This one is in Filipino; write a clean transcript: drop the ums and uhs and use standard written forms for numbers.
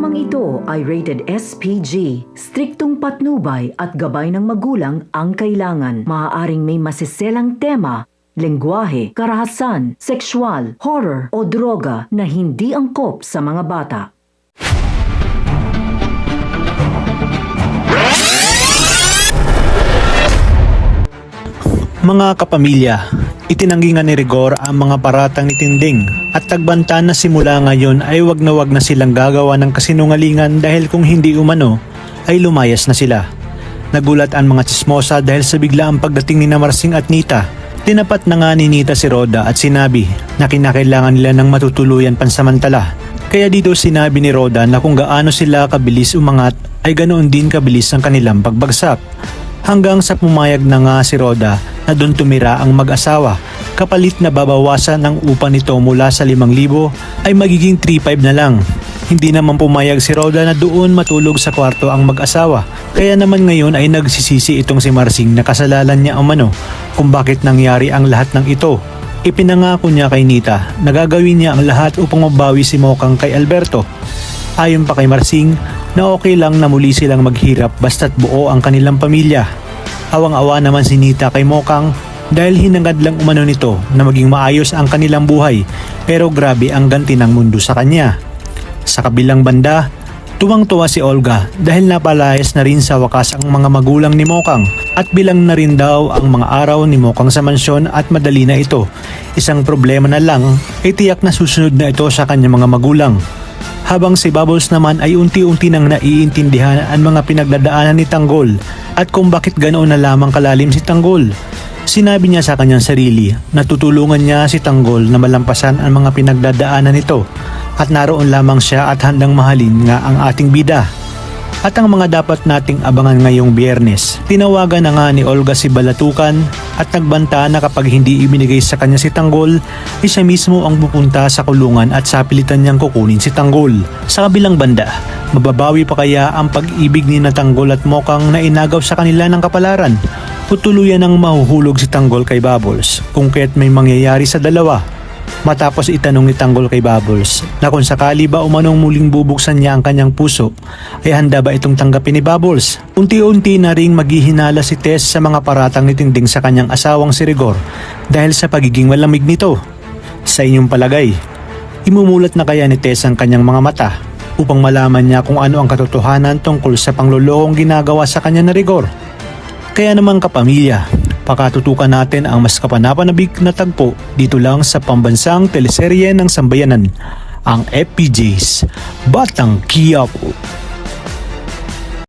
Programang ito ay rated SPG. Striktong patnubay at gabay ng magulang ang kailangan. Maaaring may masiselang tema, lengguwahe, karahasan, sexual, horror o droga na hindi angkop sa mga bata. Mga kapamilya, itinanggi nga ni Rigor ang mga paratang ni Tinding at tagbanta na simula ngayon ay wag na silang gagawa ng kasinungalingan dahil kung hindi umano ay lumayas na sila. Nagulat ang mga tsismosa dahil sa biglaang pagdating ni Marsing at Nita. Tinapat na nga ni Nita si Roda at sinabi na kinakailangan nila ng matutuluyan pansamantala. Kaya dito sinabi ni Roda na kung gaano sila kabilis umangat ay ganoon din kabilis ang kanilang pagbagsak. Hanggang sa pumayag na nga si Roda na doon tumira ang mag-asawa. Kapalit na babawasan ng upa nito mula sa 5,000 ay magiging 3,500 na lang. Hindi naman pumayag si Roda na doon matulog sa kwarto ang mag-asawa. Kaya naman ngayon ay nagsisisi itong si Marsing na kasalanan niya umano kung bakit nangyari ang lahat ng ito. Ipinangako niya kay Nita na gagawin niya ang lahat upang mabawi si Mokang kay Alberto. Ayon pa kay Marsing na okay lang na muli silang maghirap basta't buo ang kanilang pamilya. Awang-awa naman si Nita kay Mokang dahil hinangad lang umano nito na maging maayos ang kanilang buhay pero grabe ang ganti ng mundo sa kanya. Sa kabilang banda, tuwang-tuwa si Olga dahil napalayas na rin sa wakas ang mga magulang ni Mokang at bilang na rin daw ang mga araw ni Mokang sa mansyon at madali na ito. Isang problema na lang ay tiyak na susunod na ito sa kanyang mga magulang. Habang si Bubbles naman ay unti-unti nang naiintindihan ang mga pinagdadaanan ni Tanggol at kung bakit ganoon na lamang kalalim si Tanggol. Sinabi niya sa kanyang sarili na tutulungan niya si Tanggol na malampasan ang mga pinagdadaanan nito at naroon lamang siya at handang mahalin nga ang ating bida. At ang mga dapat nating abangan ngayong Biyernes. Tinawagan na nga ni Olga si Balatukan at nagbanta na kapag hindi ibinigay sa kanya si Tanggol, ay siya mismo ang pupunta sa kulungan at sapilitan niyang kukunin si Tanggol. Sa kabilang banda, mababawi pa kaya ang pag-ibig ni Tanggol at Mokang na inagaw sa kanila ng kapalaran? O tuluyan ng mahuhulog si Tanggol kay Bubbles kung kaya't may mangyayari sa dalawa? Matapos itanong ni Tanggol kay Bubbles na kung sakali ba umanong muling bubuksan niya ang kanyang puso, ay handa ba itong tanggapin ni Bubbles? Unti-unti na ring maghihinala si Tess sa mga paratang ni Tinding sa kanyang asawang si Rigor dahil sa pagiging malamig nito. Sa inyong palagay, imumulat na kaya ni Tess ang kanyang mga mata upang malaman niya kung ano ang katotohanan tungkol sa panglolokong ginagawa sa kanya ni Rigor? Kaya naman kapamilya, pakatutukan natin ang mas kapanapanabik na tagpo dito lang sa pambansang teleserye ng sambayanan, ang FPJ's Batang Quiapo.